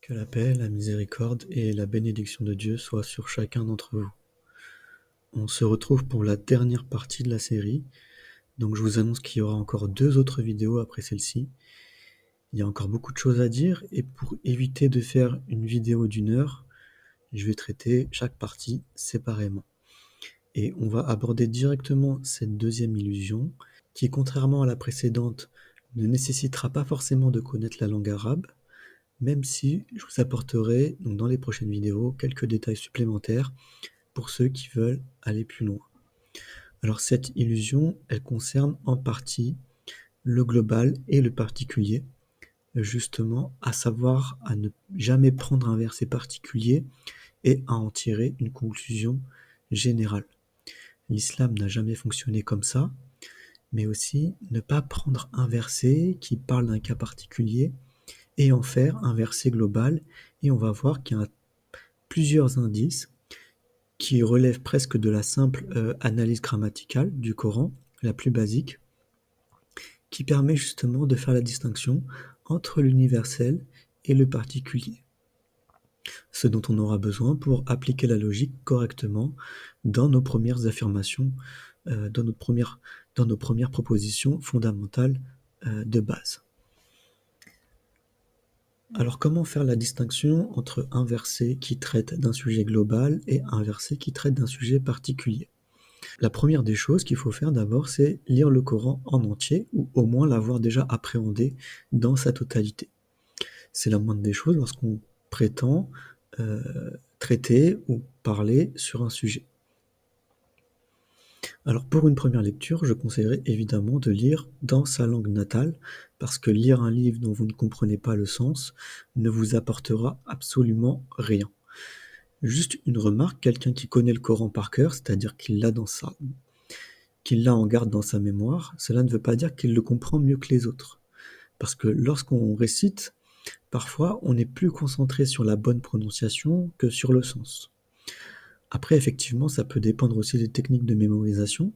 Que la paix, la miséricorde et la bénédiction de Dieu soient sur chacun d'entre vous. On se retrouve pour la dernière partie de la série, donc je vous annonce qu'il y aura encore 2 autres vidéos après celle-ci. Il y a encore beaucoup de choses à dire et pour éviter de faire une vidéo d'1 heure, je vais traiter chaque partie séparément. Et on va aborder directement cette deuxième illusion qui, contrairement à la précédente, ne nécessitera pas forcément de connaître la langue arabe, même si je vous apporterai donc dans les prochaines vidéos quelques détails supplémentaires pour ceux qui veulent aller plus loin. Alors cette illusion, elle concerne en partie le global et le particulier, justement à savoir à ne jamais prendre un verset particulier et à en tirer une conclusion générale. L'islam n'a jamais fonctionné comme ça, mais aussi ne pas prendre un verset qui parle d'un cas particulier et en faire un verset global, et on va voir qu'il y a plusieurs indices qui relèvent presque de la simple analyse grammaticale du Coran, la plus basique, qui permet justement de faire la distinction entre l'universel et le particulier. Ce dont on aura besoin pour appliquer la logique correctement dans nos premières affirmations, dans nos premières propositions fondamentales de base. Alors comment faire la distinction entre un verset qui traite d'un sujet global et un verset qui traite d'un sujet particulier? La première des choses qu'il faut faire d'abord, c'est lire le Coran en entier, ou au moins l'avoir déjà appréhendé dans sa totalité. C'est la moindre des choses lorsqu'on prétend traiter ou parler sur un sujet. Alors pour une première lecture, je conseillerais évidemment de lire dans sa langue natale, parce que lire un livre dont vous ne comprenez pas le sens ne vous apportera absolument rien. Juste une remarque, quelqu'un qui connaît le Coran par cœur, c'est-à-dire qu'il l'a en garde dans sa mémoire, cela ne veut pas dire qu'il le comprend mieux que les autres. Parce que lorsqu'on récite, parfois on est plus concentré sur la bonne prononciation que sur le sens. Après, effectivement, ça peut dépendre aussi des techniques de mémorisation,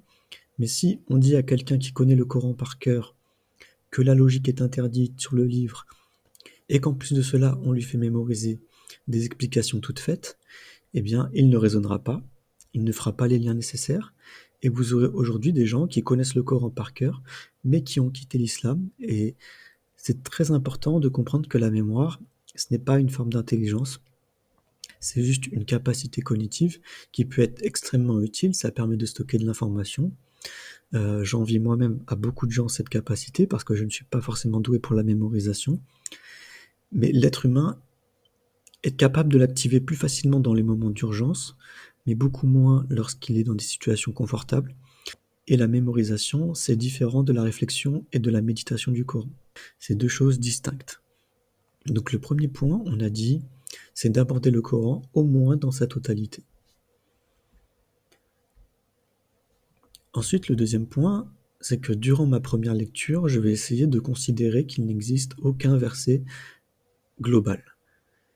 mais si on dit à quelqu'un qui connaît le Coran par cœur que la logique est interdite sur le livre, et qu'en plus de cela, on lui fait mémoriser des explications toutes faites, eh bien, il ne raisonnera pas, il ne fera pas les liens nécessaires, et vous aurez aujourd'hui des gens qui connaissent le Coran par cœur, mais qui ont quitté l'islam, et c'est très important de comprendre que la mémoire, ce n'est pas une forme d'intelligence, c'est juste une capacité cognitive qui peut être extrêmement utile, ça permet de stocker de l'information. J'envie moi-même à beaucoup de gens cette capacité, parce que je ne suis pas forcément doué pour la mémorisation, mais l'être humain est capable de l'activer plus facilement dans les moments d'urgence, mais beaucoup moins lorsqu'il est dans des situations confortables. Et la mémorisation, c'est différent de la réflexion et de la méditation du Coran. C'est 2 choses distinctes. Donc le premier point, on a dit, c'est d'aborder le Coran au moins dans sa totalité. Ensuite, le deuxième point, c'est que durant ma première lecture, je vais essayer de considérer qu'il n'existe aucun verset global.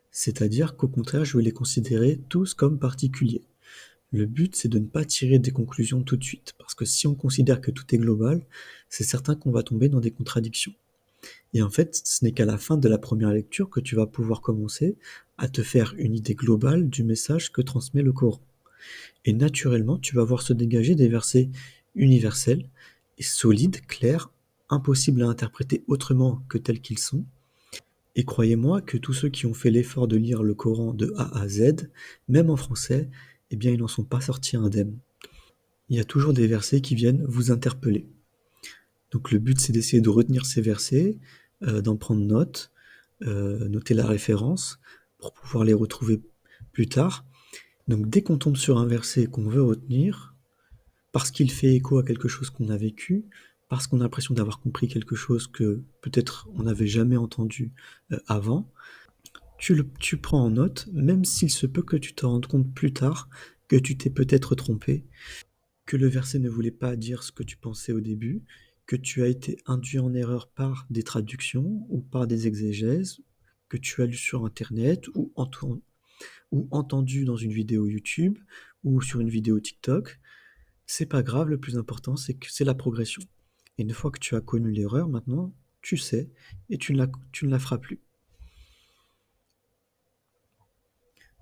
C'est-à-dire qu'au contraire, je vais les considérer tous comme particuliers. Le but, c'est de ne pas tirer des conclusions tout de suite, parce que si on considère que tout est global, c'est certain qu'on va tomber dans des contradictions. Et en fait, ce n'est qu'à la fin de la première lecture que tu vas pouvoir commencer à te faire une idée globale du message que transmet le Coran. Et naturellement, tu vas voir se dégager des versets universels et solides, clairs, impossibles à interpréter autrement que tels qu'ils sont. Et croyez-moi que tous ceux qui ont fait l'effort de lire le Coran de A à Z, même en français, eh bien ils n'en sont pas sortis indemnes. Il y a toujours des versets qui viennent vous interpeller. Donc le but, c'est d'essayer de retenir ces versets, d'en prendre note, noter la référence pour pouvoir les retrouver plus tard. Donc dès qu'on tombe sur un verset qu'on veut retenir, parce qu'il fait écho à quelque chose qu'on a vécu, parce qu'on a l'impression d'avoir compris quelque chose que peut-être on n'avait jamais entendu avant, tu prends en note, même s'il se peut que tu te rendes compte plus tard que tu t'es peut-être trompé, que le verset ne voulait pas dire ce que tu pensais au début, que tu as été induit en erreur par des traductions ou par des exégèses, que tu as lu sur internet ou entendu dans une vidéo YouTube ou sur une vidéo TikTok. C'est pas grave, le plus important c'est que c'est la progression. Et une fois que tu as connu l'erreur, maintenant tu sais et tu ne la feras plus.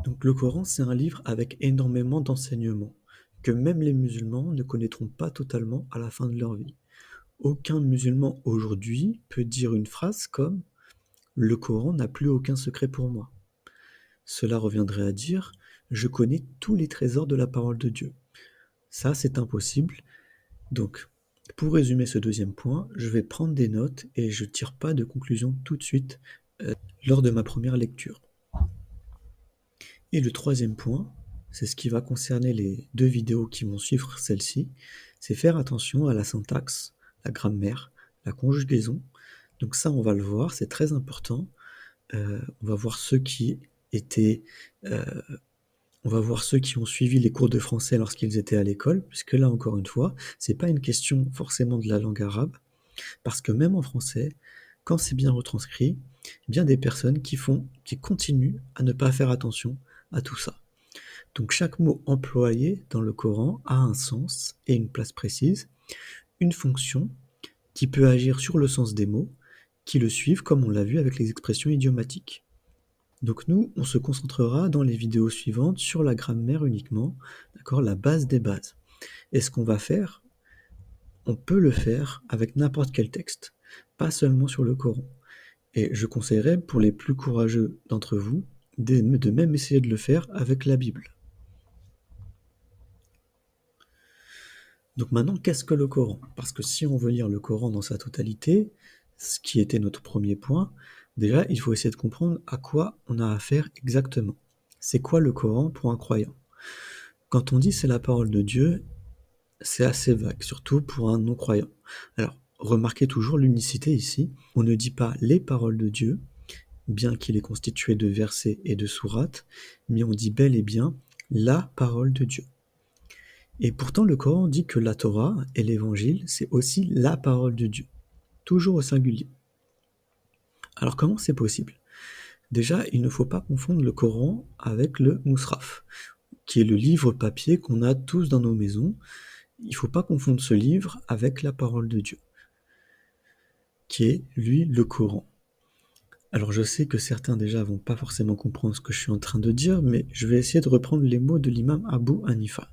Donc le Coran, c'est un livre avec énormément d'enseignements, que même les musulmans ne connaîtront pas totalement à la fin de leur vie. Aucun musulman aujourd'hui peut dire une phrase comme «Le Coran n'a plus aucun secret pour moi». Cela reviendrait à dire «Je connais tous les trésors de la parole de Dieu». Ça, c'est impossible. Donc, pour résumer ce deuxième point, je vais prendre des notes et je tire pas de conclusion tout de suite lors de ma première lecture. Et le troisième point, c'est ce qui va concerner les 2 vidéos qui vont suivre celle-ci, c'est faire attention à la syntaxe, la grammaire, la conjugaison. Donc ça, on va le voir, c'est très important. On va voir ceux qui étaient, on va voir ceux qui ont suivi les cours de français lorsqu'ils étaient à l'école, puisque là, encore une fois, c'est pas une question forcément de la langue arabe, parce que même en français, quand c'est bien retranscrit, il y a des personnes qui continuent à ne pas faire attention à tout ça. Donc chaque mot employé dans le Coran a un sens et une place précise, une fonction qui peut agir sur le sens des mots qui le suivent, comme on l'a vu avec les expressions idiomatiques. Donc nous, on se concentrera dans les vidéos suivantes sur la grammaire uniquement, d'accord, la base des bases. Et ce qu'on va faire, on peut le faire avec n'importe quel texte, pas seulement sur le Coran. Et je conseillerais pour les plus courageux d'entre vous de même essayer de le faire avec la Bible. Donc maintenant, qu'est-ce que le Coran? Parce que si on veut lire le Coran dans sa totalité, ce qui était notre premier point, déjà, il faut essayer de comprendre à quoi on a affaire exactement. C'est quoi le Coran pour un croyant? Quand on dit c'est la parole de Dieu, c'est assez vague, surtout pour un non-croyant. Alors, remarquez toujours l'unicité ici. On ne dit pas les paroles de Dieu, bien qu'il est constitué de versets et de sourates, mais on dit bel et bien la parole de Dieu. Et pourtant, le Coran dit que la Torah et l'Évangile, c'est aussi la parole de Dieu, toujours au singulier. Alors comment c'est possible? Déjà, il ne faut pas confondre le Coran avec le Musraf, qui est le livre papier qu'on a tous dans nos maisons. Il ne faut pas confondre ce livre avec la parole de Dieu, qui est, lui, le Coran. Alors je sais que certains déjà vont pas forcément comprendre ce que je suis en train de dire, mais je vais essayer de reprendre les mots de l'imam Abu Hanifa.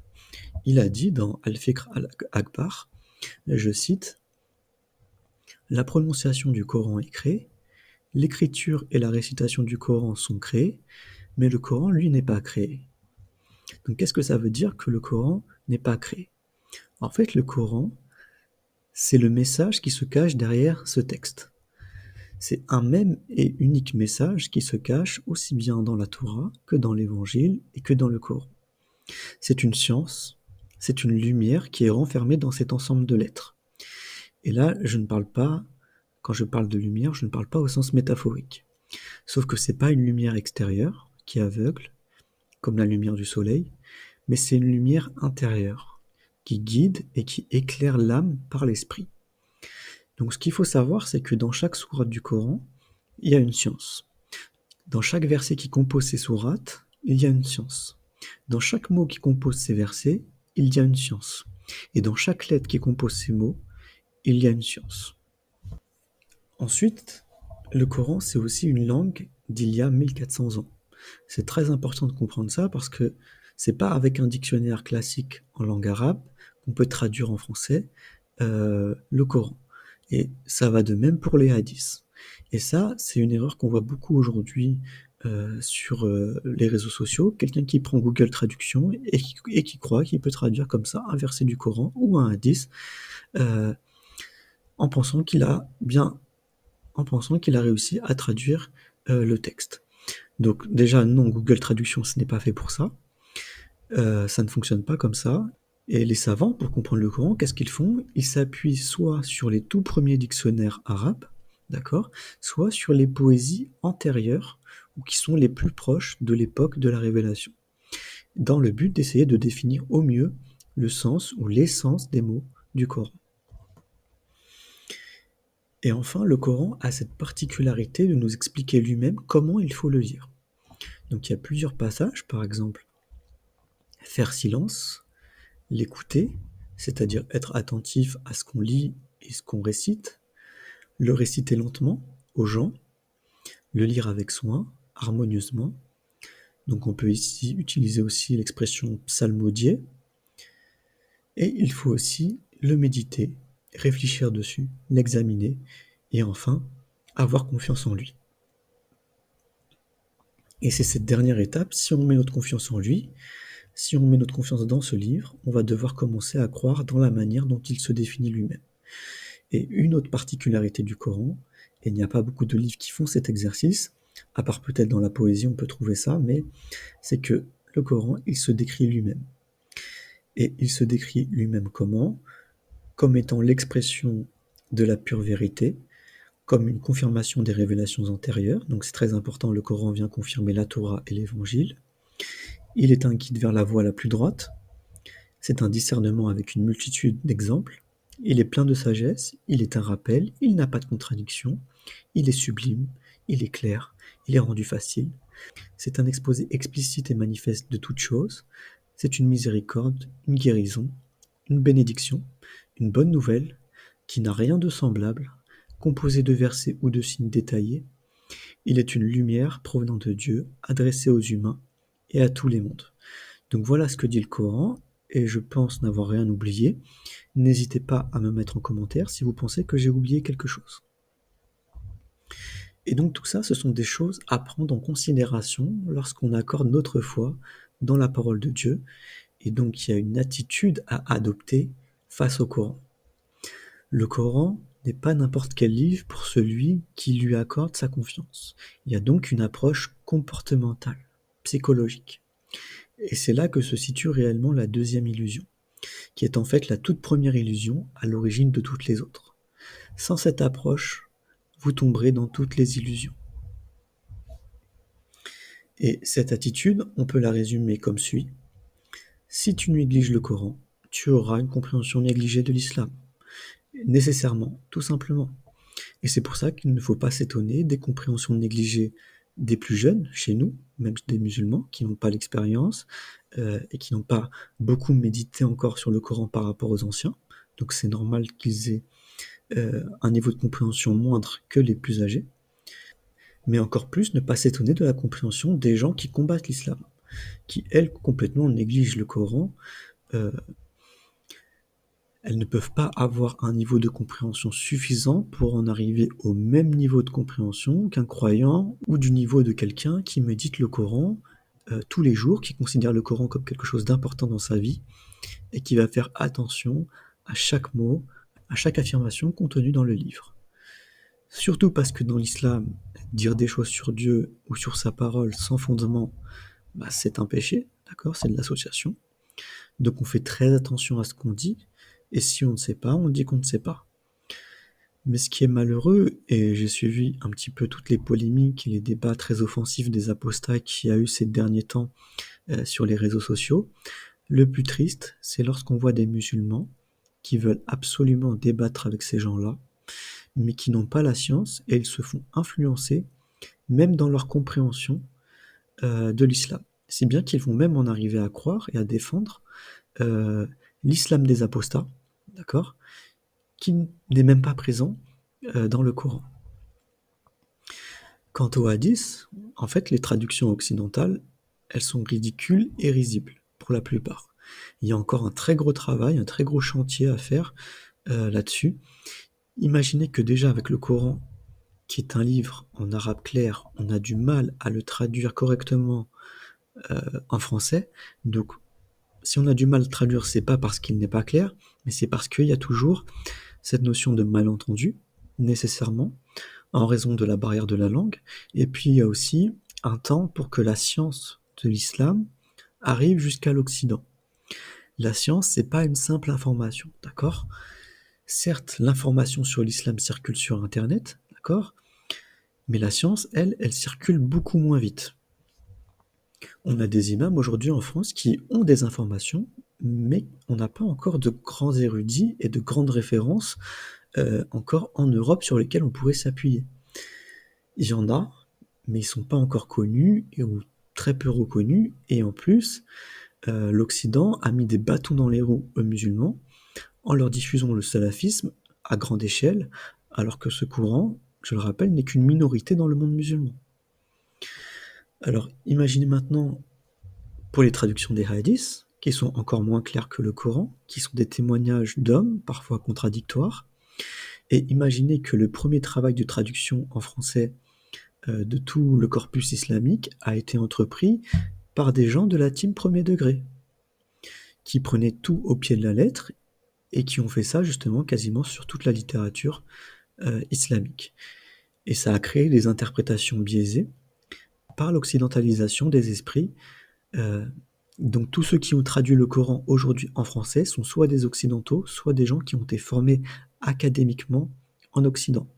Il a dit dans Al-Fiqh al-Akbar, je cite, la prononciation du Coran est créée, l'écriture et la récitation du Coran sont créées, mais le Coran, lui, n'est pas créé. Donc qu'est-ce que ça veut dire que le Coran n'est pas créé? En fait, le Coran, c'est le message qui se cache derrière ce texte. C'est un même et unique message qui se cache aussi bien dans la Torah que dans l'Évangile et que dans le Coran. C'est une science, c'est une lumière qui est renfermée dans cet ensemble de lettres. Et là, je ne parle pas, quand je parle de lumière, je ne parle pas au sens métaphorique. Sauf que c'est pas une lumière extérieure qui est aveugle, comme la lumière du soleil, mais c'est une lumière intérieure qui guide et qui éclaire l'âme par l'esprit. Donc ce qu'il faut savoir, c'est que dans chaque sourate du Coran, il y a une science. Dans chaque verset qui compose ces sourates, il y a une science. Dans chaque mot qui compose ces versets, il y a une science. Et dans chaque lettre qui compose ces mots, il y a une science. Ensuite, le Coran, c'est aussi une langue d'il y a 1400 ans. C'est très important de comprendre ça parce que c'est pas avec un dictionnaire classique en langue arabe qu'on peut traduire en français le Coran. Et ça va de même pour les hadiths. Et ça, c'est une erreur qu'on voit beaucoup aujourd'hui sur les réseaux sociaux. Quelqu'un qui prend Google Traduction et qui croit qu'il peut traduire comme ça un verset du Coran ou un hadith euh, en pensant qu'il a réussi à traduire le texte. Donc déjà, non, Google Traduction, ce n'est pas fait pour ça. Ça ne fonctionne pas comme ça. Et les savants, pour comprendre le Coran, qu'est-ce qu'ils font? Ils s'appuient soit sur les tout premiers dictionnaires arabes, d'accord, soit sur les poésies antérieures, ou qui sont les plus proches de l'époque de la révélation, dans le but d'essayer de définir au mieux le sens ou l'essence des mots du Coran. Et enfin, le Coran a cette particularité de nous expliquer lui-même comment il faut le lire. Donc il y a plusieurs passages, par exemple, faire silence, l'écouter, c'est-à-dire être attentif à ce qu'on lit et ce qu'on récite, le réciter lentement aux gens, le lire avec soin, harmonieusement, Donc on peut ici utiliser aussi l'expression psalmodier. Et il faut aussi le méditer, réfléchir dessus, l'examiner, et enfin, avoir confiance en lui. Et c'est cette dernière étape, si on met notre confiance en lui, si on met notre confiance dans ce livre, on va devoir commencer à croire dans la manière dont il se définit lui-même. Et une autre particularité du Coran, et il n'y a pas beaucoup de livres qui font cet exercice, à part peut-être dans la poésie on peut trouver ça, mais c'est que le Coran, il se décrit lui-même. Et il se décrit lui-même comment? Comme étant l'expression de la pure vérité, comme une confirmation des révélations antérieures, donc c'est très important, le Coran vient confirmer la Torah et l'Évangile. Il est un guide vers la voie la plus droite, c'est un discernement avec une multitude d'exemples, il est plein de sagesse, il est un rappel, il n'a pas de contradiction, il est sublime, il est clair, il est rendu facile, c'est un exposé explicite et manifeste de toutes choses, c'est une miséricorde, une guérison, une bénédiction, une bonne nouvelle, qui n'a rien de semblable, composé de versets ou de signes détaillés. Il est une lumière provenant de Dieu, adressée aux humains et à tous les mondes. Donc voilà ce que dit le Coran, et je pense n'avoir rien oublié. N'hésitez pas à me mettre en commentaire si vous pensez que j'ai oublié quelque chose. Et donc tout ça, ce sont des choses à prendre en considération lorsqu'on accorde notre foi dans la parole de Dieu, et donc il y a une attitude à adopter face au Coran. Le Coran n'est pas n'importe quel livre pour celui qui lui accorde sa confiance. Il y a donc une approche comportementale, psychologique. Et c'est là que se situe réellement la deuxième illusion, qui est en fait la toute première illusion à l'origine de toutes les autres. Sans cette approche, vous tomberez dans toutes les illusions. Et cette attitude, on peut la résumer comme suit. Si tu négliges le Coran, tu auras une compréhension négligée de l'islam. Nécessairement, tout simplement. Et c'est pour ça qu'il ne faut pas s'étonner des compréhensions négligées des plus jeunes, chez nous, même des musulmans, qui n'ont pas l'expérience et qui n'ont pas beaucoup médité encore sur le Coran par rapport aux anciens. Donc c'est normal qu'ils aient un niveau de compréhension moindre que les plus âgés. Mais encore plus, ne pas s'étonner de la compréhension des gens qui combattent l'islam, qui, elles, complètement négligent le Coran. Elles ne peuvent pas avoir un niveau de compréhension suffisant pour en arriver au même niveau de compréhension qu'un croyant ou du niveau de quelqu'un qui médite le Coran tous les jours, qui considère le Coran comme quelque chose d'important dans sa vie et qui va faire attention à chaque mot, à chaque affirmation contenue dans le livre. Surtout parce que dans l'islam, dire des choses sur Dieu ou sur sa parole sans fondement, c'est un péché, d'accord? C'est de l'association. Donc on fait très attention à ce qu'on dit, et si on ne sait pas, on dit qu'on ne sait pas. Mais ce qui est malheureux, et j'ai suivi un petit peu toutes les polémiques et les débats très offensifs des apostats qu'il y a eu ces derniers temps sur les réseaux sociaux, le plus triste, c'est lorsqu'on voit des musulmans qui veulent absolument débattre avec ces gens-là, mais qui n'ont pas la science, et ils se font influencer, même dans leur compréhension de l'islam. Si bien qu'ils vont même en arriver à croire et à défendre l'islam des apostats, d'accord, qui n'est même pas présent dans le Coran. Quant aux hadiths, en fait, les traductions occidentales, elles sont ridicules et risibles, pour la plupart. Il y a encore un très gros travail, un très gros chantier à faire là-dessus. Imaginez que déjà avec le Coran, qui est un livre en arabe clair, on a du mal à le traduire correctement en français. Donc, si on a du mal à le traduire, c'est pas parce qu'il n'est pas clair, mais c'est parce qu'il y a toujours cette notion de malentendu, nécessairement, en raison de la barrière de la langue. Et puis, il y a aussi un temps pour que la science de l'islam arrive jusqu'à l'Occident. La science, c'est pas une simple information, d'accord? Certes, l'information sur l'islam circule sur Internet, d'accord? Mais la science, elle circule beaucoup moins vite. On a des imams aujourd'hui en France qui ont des informations, mais on n'a pas encore de grands érudits et de grandes références encore en Europe sur lesquelles on pourrait s'appuyer. Il y en a, mais ils sont pas encore connus ou très peu reconnus, et en plus, l'Occident a mis des bâtons dans les roues aux musulmans en leur diffusant le salafisme à grande échelle, alors que ce courant, je le rappelle, n'est qu'une minorité dans le monde musulman. Alors, imaginez maintenant pour les traductions des hadiths, qui sont encore moins clairs que le Coran, qui sont des témoignages d'hommes, parfois contradictoires, et imaginez que le premier travail de traduction en français de tout le corpus islamique a été entrepris par des gens de la team premier degré, qui prenaient tout au pied de la lettre et qui ont fait ça justement quasiment sur toute la littérature islamique. Et ça a créé des interprétations biaisées par l'occidentalisation des esprits. Euh, donc tous ceux qui ont traduit le Coran aujourd'hui en français sont soit des occidentaux, soit des gens qui ont été formés académiquement en Occident.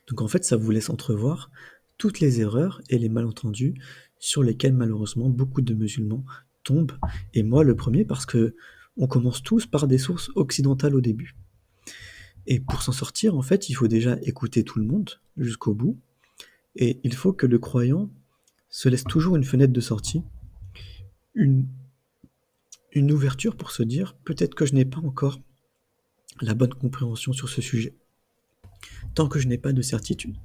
Donc en fait, ça vous laisse entrevoir toutes les erreurs et les malentendus sur lesquels malheureusement beaucoup de musulmans tombent, et moi le premier, parce que on commence tous par des sources occidentales au début. Et pour s'en sortir, en fait, il faut déjà écouter tout le monde jusqu'au bout, et il faut que le croyant se laisse toujours une fenêtre de sortie, une, une ouverture pour se dire peut-être que je n'ai pas encore la bonne compréhension sur ce sujet, tant que je n'ai pas de certitude.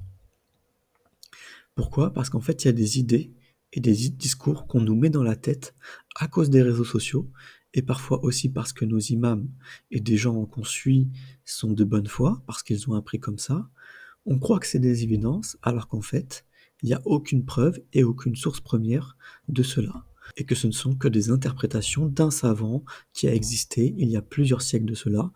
Pourquoi? Parce qu'en fait, il y a des idées et des discours qu'on nous met dans la tête à cause des réseaux sociaux, et parfois aussi parce que nos imams et des gens qu'on suit sont de bonne foi, parce qu'ils ont appris comme ça. On croit que c'est des évidences, alors qu'en fait, il n'y a aucune preuve et aucune source première de cela, et que ce ne sont que des interprétations d'un savant qui a existé il y a plusieurs siècles de cela,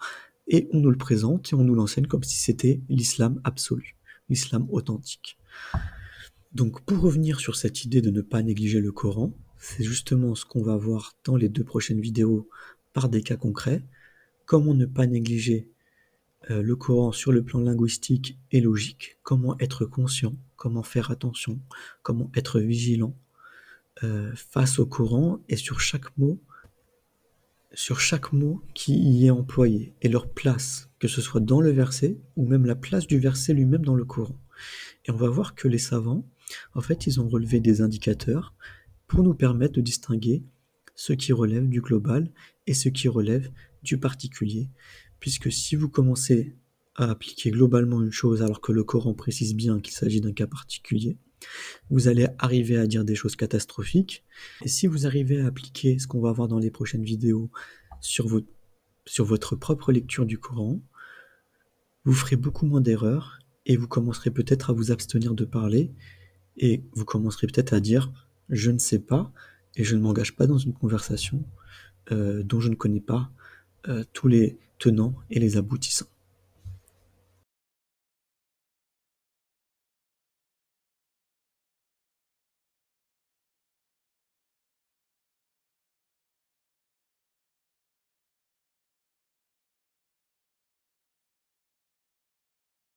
et on nous le présente et on nous l'enseigne comme si c'était l'islam absolu, l'islam authentique. Donc pour revenir sur cette idée de ne pas négliger le Coran, c'est justement ce qu'on va voir dans les 2 prochaines vidéos par des cas concrets. Comment ne pas négliger le Coran sur le plan linguistique et logique, comment être conscient, comment faire attention, comment être vigilant face au Coran et sur chaque mot qui y est employé et leur place, que ce soit dans le verset ou même la place du verset lui-même dans le Coran. Et on va voir que les savants, en fait, ils ont relevé des indicateurs pour nous permettre de distinguer ce qui relève du global et ce qui relève du particulier. Puisque si vous commencez à appliquer globalement une chose alors que le Coran précise bien qu'il s'agit d'un cas particulier, vous allez arriver à dire des choses catastrophiques. Et si vous arrivez à appliquer ce qu'on va voir dans les prochaines vidéos sur, sur votre propre lecture du Coran, vous ferez beaucoup moins d'erreurs et vous commencerez peut-être à vous abstenir de parler et vous commencerez peut-être à dire je ne sais pas et je ne m'engage pas dans une conversation dont je ne connais pas tous les tenants et les aboutissants.